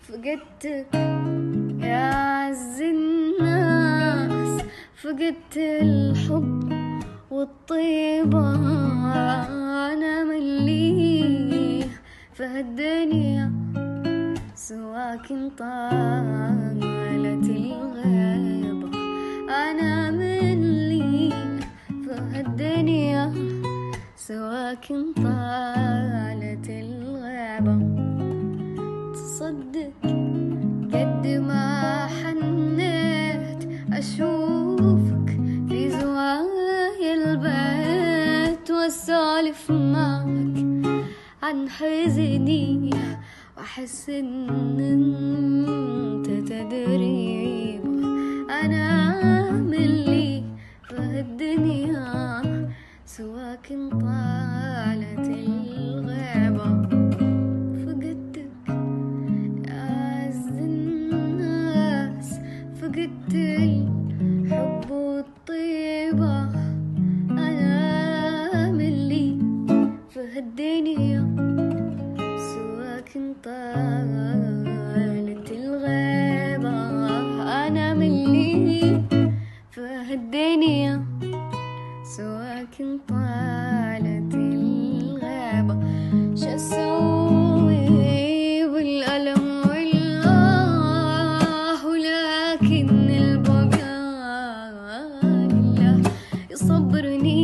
فقدتك يا عز الناس، فقدت الحب والطيبة. أنا من لي في هالدنيا سواك طالت الغيبة. أنا من لي في هالدنيا سواك طالت الغيبة. تصدق قد ما حنيت أشوفك في زوايا البيت، وأسولف معك عن حزني، وأحس إن أنت تدري. أنا من لي في الدنيا سواك طالت الغيبة. فقدتك يا عز الناس، فقدت الحب والطيبة. أنا من لي في هالدنيا سواك طالت الغيبة. أنا من لي في هالدنيا سواك طالت الغيبة. شو أسوي بالألم والآه، ولكن البقاء يصبرني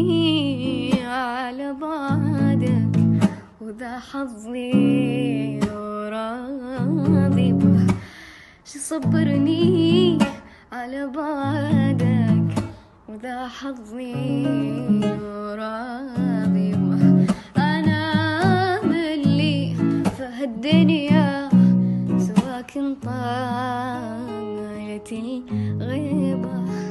على بعدك، وذا حظي وراضي به. شو صبرني على بعدك، وذا حظي وراضي به. أنا من لي في هالدنيا سواك طالت الغيبة.